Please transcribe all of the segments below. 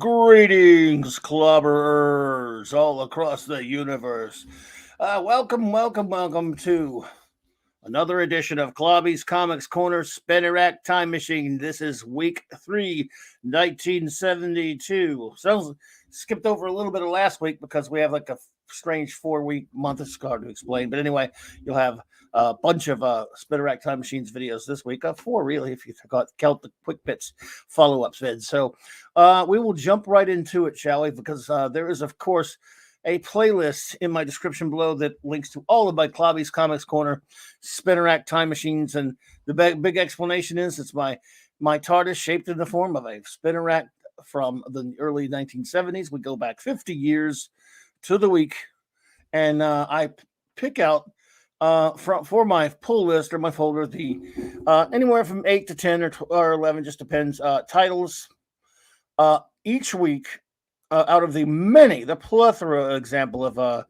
Greetings, clobberers all across the universe. Welcome to another edition of Clobby'S Comics Corner Spinner Rack Time Machine. This is week 3, 1972. So, skipped over a little bit of last week because we have like a strange 4-week month. It's hard to explain. But anyway, you'll have a bunch of Spinner Rack Time Machines videos this week. 4, really, if you count the quick bits follow-up vids. So, we will jump right into it, shall we? Because there is, of course, a playlist in my description below that links to all of my Clobby'S Comics Corner Spinner Rack Time Machines. And the big explanation is it's my TARDIS shaped in the form of a spinner rack from the early 1970s. We go back 50 years to the week, and I pick out for my pull list or my folder the anywhere from 8 to 10 or 11, just depends, titles each week out of the plethora example of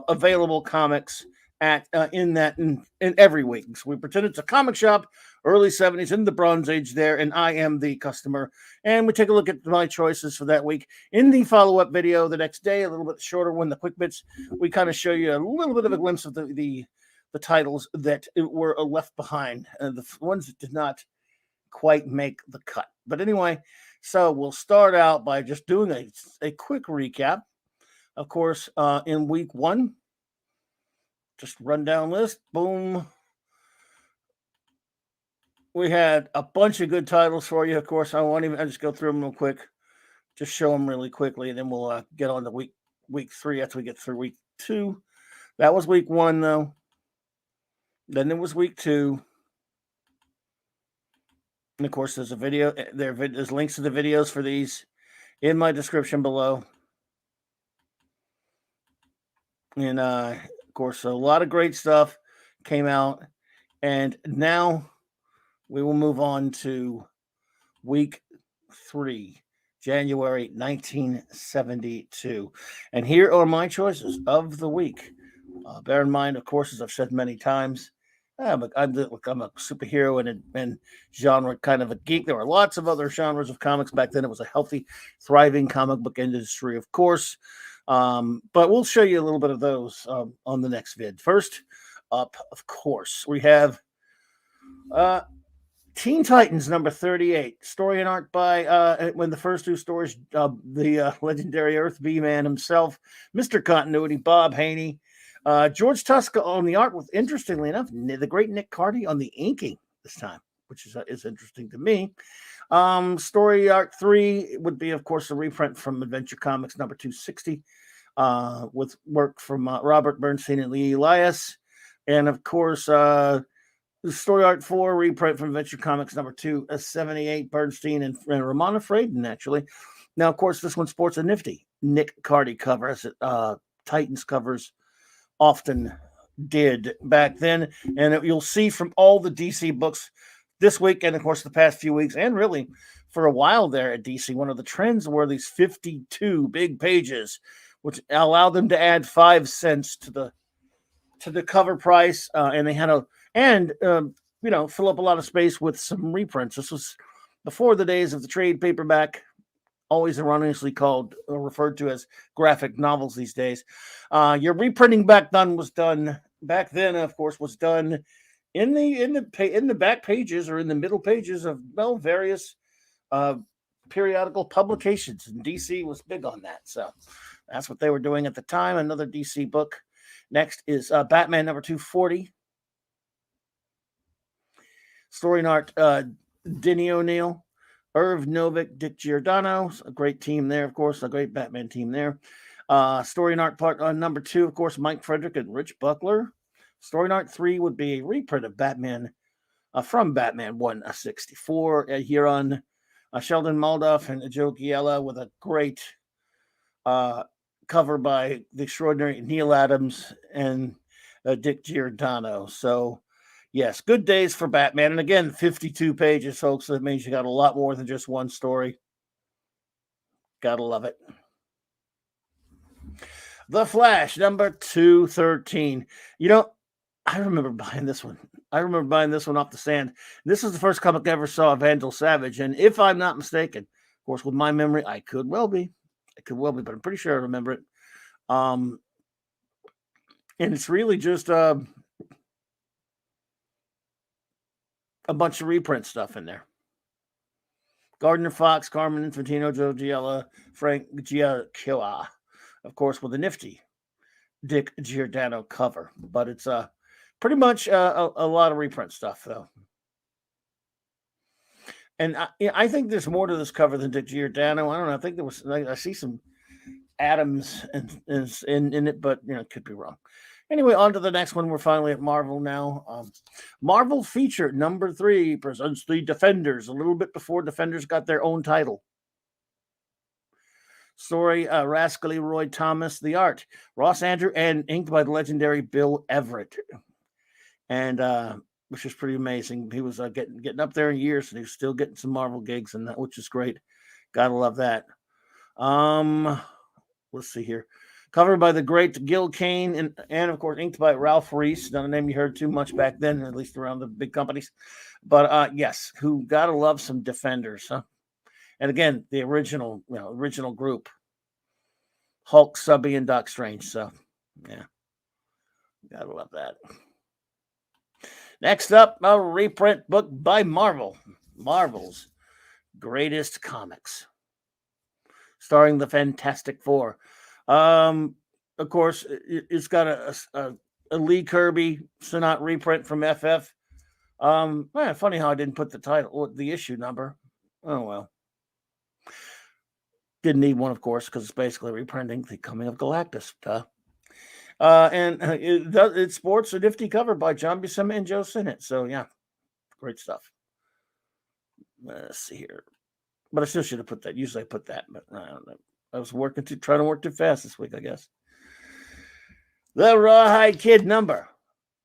available comics in every week. So we pretend it's a comic shop, early 70s in the Bronze Age there, and I am the customer. And we take a look at my choices for that week. In the follow-up video the next day, a little bit shorter one, the quick bits, we kind of show you a little bit of a glimpse of the titles that were left behind, the ones that did not quite make the cut. But anyway, so we'll start out by just doing a quick recap. Of course, in week 1, just rundown list, boom. We had a bunch of good titles for you. Of course, I'll just go through them real quick, just show them really quickly, and then we'll get on to week 3 after we get through week 2. That was week 1, though. Then there was week 2. And of course, there's a video. There's links to the videos for these in my description below. And of course, a lot of great stuff came out. And now we will move on to week 3, January 1972. And here are my choices of the week. Bear in mind, of course, as I've said many times, I'm a superhero and genre kind of a geek. There were lots of other genres of comics back then. It was a healthy, thriving comic book industry, of course. But we'll show you a little bit of those on the next vid. First up, of course, we have Teen Titans number 38. Story and art by, when the first 2 stories, the legendary Earth B-Man himself, Mr. Continuity, Bob Haney. George Tuska on the art with, interestingly enough, the great Nick Cardy on the inking this time, which is interesting to me. Story art 3 would be, of course, a reprint from Adventure Comics number 260 with work from Robert Bernstein and Lee Elias. And, of course, story art 4 reprint from Adventure Comics number 278, Bernstein and Ramona Fraden, actually. Now, of course, this one sports a nifty Nick Cardy cover, as Titans covers often did back then, and you'll see from all the DC books this week, and of course the past few weeks, and really for a while there at DC, one of the trends were these 52 big pages, which allowed them to add 5 cents to the cover price, and they had fill up a lot of space with some reprints. This was before the days of the trade paperback, always erroneously called or referred to as graphic novels these days. Your reprinting back then, of course, was done in the back pages or in the middle pages of various periodical publications, and DC was big on that. So that's what they were doing at the time. Another DC book. Next is Batman number 240. Story and art, Denny O'Neil, Irv Novick, Dick Giordano, a great team there, of course, a great Batman team there. Story and art part number 2, of course, Mike Frederick and Rich Buckler. Story and art 3 would be a reprint of Batman from Batman 164 here on Sheldon Moldoff and Joe Giella, with a great cover by the extraordinary Neil Adams and Dick Giordano. So, yes, good days for Batman. And again, 52 pages, folks. So that means you got a lot more than just one story. Gotta love it. The Flash, number 213. I remember buying this one. off the stand. This is the first comic I ever saw of Vandal Savage. And if I'm not mistaken, course, with my memory, I could well be. But I'm pretty sure I remember it. And it's really just a bunch of reprint stuff in there. Gardner Fox, Carmen Infantino, Joe Giella, Frank Giacchioa, of course, with a nifty Dick Giordano cover. But it's pretty much a lot of reprint stuff, though. And I think there's more to this cover than Dick Giordano. I don't know. I think there was. I see some Adams in it, but could be wrong. Anyway, on to the next one. We're finally at Marvel now. Marvel feature number 3 presents the Defenders, a little bit before Defenders got their own title. Story, Rascally Roy Thomas. The art, Ross Andrew, and inked by the legendary Bill Everett. And which is pretty amazing. He was getting up there in years, and he was still getting some Marvel gigs, and that, which is great. Gotta love that. Let's see here. Covered by the great Gil Kane and of course inked by Ralph Reese. Not a name you heard too much back then, at least around the big companies. But yes, who gotta love some Defenders, huh? And again, the original group. Hulk, Subby, and Doc Strange. So yeah. Gotta love that. Next up, a reprint book by Marvel. Marvel's Greatest Comics. Starring the Fantastic Four. Of course, it's got a Lee Kirby Sonat reprint from FF. Funny how I didn't put the title, the issue number. Oh, well. Didn't need one, of course, because it's basically reprinting The Coming of Galactus. And it sports a nifty cover by John Buscema and Joe Sinnott. So, yeah, great stuff. Let's see here. But I still should have put that. Usually I put that, but I don't know. I was trying to work too fast this week, I guess. The Rawhide Kid number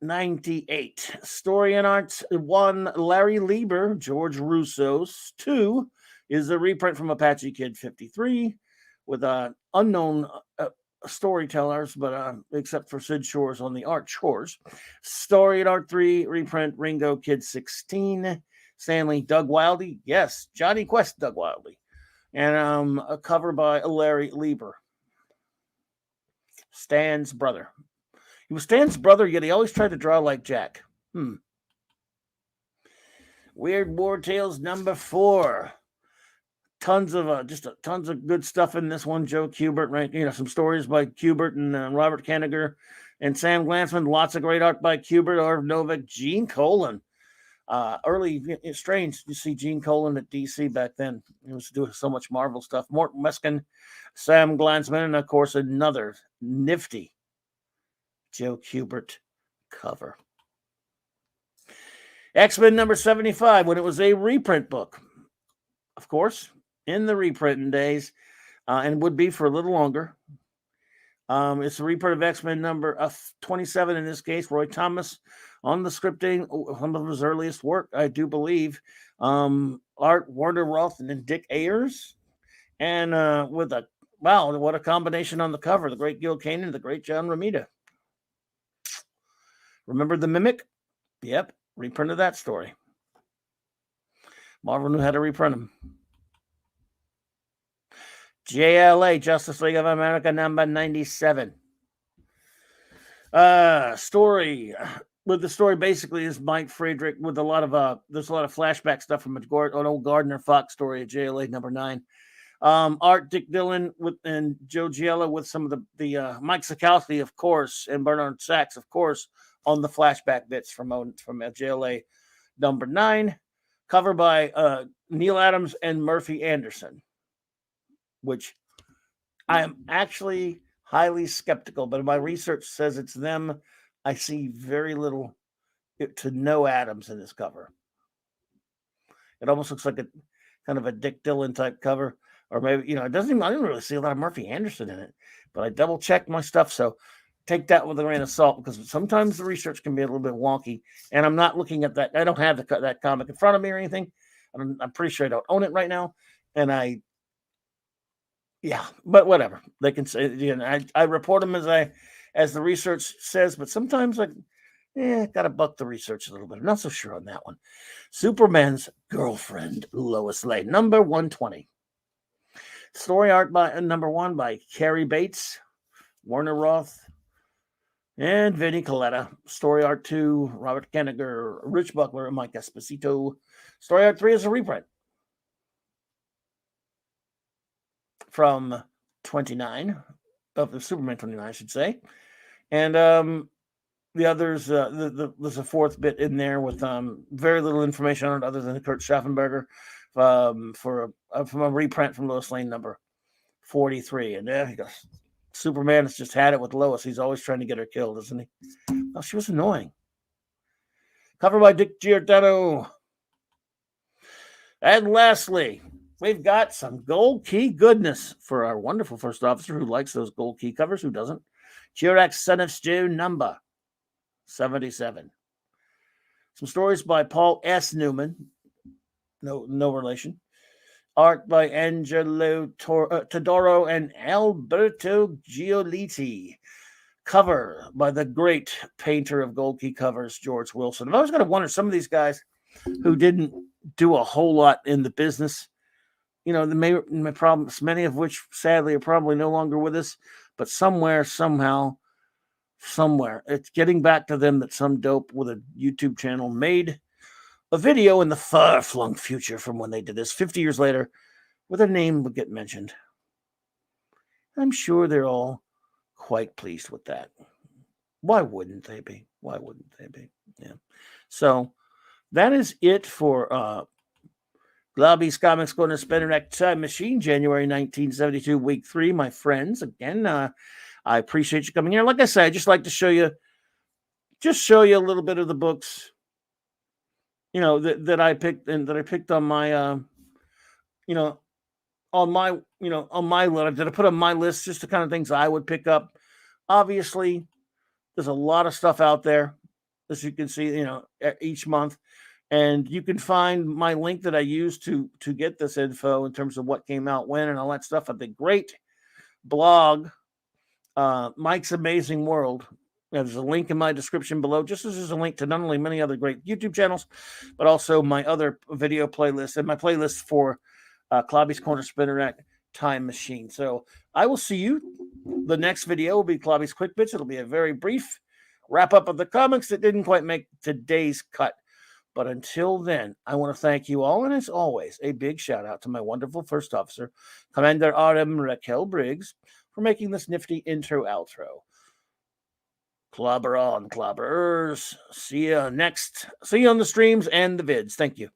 98. Story and art 1, Larry Lieber, George Russo's. 2 is a reprint from Apache Kid 53 with unknown storytellers, but except for Sid Shores on the art chores. Story and art 3, reprint Ringo Kid 16. Stanley Doug Wildey. Yes, Johnny Quest Doug Wildey. And a cover by Larry Lieber. Stan's brother. He was Stan's brother, yet he always tried to draw like Jack. Weird War Tales number 4. Tons of good stuff in this one. Joe Kubert, right? Some stories by Kubert and Robert Kanigher and Sam Glanzman. Lots of great art by Kubert, Arv Novak, Gene Colan. Early, it's strange to see Gene Colan at DC back then. He was doing so much Marvel stuff. Mort Meskin, Sam Glanzman, and of course another nifty Joe Kubert cover. X-Men number 75, when it was a reprint book. Of course, in the reprinting days, and would be for a little longer. It's a reprint of X-Men number 27 in this case. Roy Thomas on the scripting, some of his earliest work, I do believe. Art, Warner Roth, and then Dick Ayers. And what a combination on the cover. The great Gil Kane and the great John Romita. Remember the Mimic? Yep, reprinted that story. Marvel knew how to reprint them. JLA, Justice League of America, number 97. Story. With the story basically is Mike Friedrich with a lot of there's a lot of flashback stuff from an old Gardner Fox story at JLA number 9. Art Dick Dillon and Joe Giella with some of the Mike Sikowski, of course, and Bernard Sachs, of course, on the flashback bits from JLA number 9. Cover by Neil Adams and Murphy Anderson, which I am actually highly skeptical, but my research says it's them. I see very little to no Adams in this cover. It almost looks like a kind of a Dick Dillon type cover, or maybe, it doesn't even, I didn't really see a lot of Murphy Anderson in it, but I double checked my stuff. So take that with a grain of salt, because sometimes the research can be a little bit wonky, and I'm not looking at that. I don't have that comic in front of me or anything. I'm pretty sure I don't own it right now. And but whatever. They can say, I report them as the research says, but sometimes gotta buck the research a little bit. I'm not so sure on that one. Superman's girlfriend, Lois Lane, number 120. Story art by number 1 by Carrie Bates, Werner Roth, and Vinnie Coletta. Story art 2, Robert Kanigher, Rich Buckler, and Mike Esposito. Story art 3 is a reprint from 29 of the Superman 29, I should say. And the others, there's a fourth bit in there with very little information on it other than Kurt Schaffenberger from a reprint from Lois Lane number 43. And there he goes. Superman has just had it with Lois. He's always trying to get her killed, isn't he? Oh, she was annoying. Cover by Dick Giordano. And lastly, we've got some gold key goodness for our wonderful first officer who likes those gold key covers. Who doesn't? Chirac, Son of Stew, number 77. Some stories by Paul S. Newman. No relation. Art by Angelo Todoro and Alberto Giolitti. Cover by the great painter of gold key covers, George Wilson. I've always got to wonder, some of these guys who didn't do a whole lot in the business, my problems, many of which sadly are probably no longer with us, but somewhere, somehow, somewhere, it's getting back to them that some dope with a YouTube channel made a video in the far-flung future from when they did this 50 years later where their name would get mentioned. I'm sure they're all quite pleased with that. Why wouldn't they be? Why wouldn't they be? Yeah. So that is it for Clobby'S Comics Corner Spinner Rack Time Machine, January 1972, week 3, my friends. Again, I appreciate you coming here. Like I said, I just like to show you a little bit of the books, that I picked and that I picked on my, on my list, that I put on my list, just the kind of things I would pick up. Obviously, there's a lot of stuff out there, as you can see, each month. And you can find my link that I used to get this info in terms of what came out when and all that stuff at the great blog, Mike's Amazing World. There's a link in my description below, just as there's a link to not only many other great YouTube channels, but also my other video playlist and my playlist for Clobby'S Corner Spinner Rack Time Machine. So I will see you. The next video will be Clobby'S Quick Bits. It'll be a very brief wrap up of the comics that didn't quite make today's cut. But until then, I want to thank you all. And as always, a big shout out to my wonderful first officer, Commander R.M. Raquel Briggs, for making this nifty intro-outro. Clobber on, clobberers. See you on the streams and the vids. Thank you.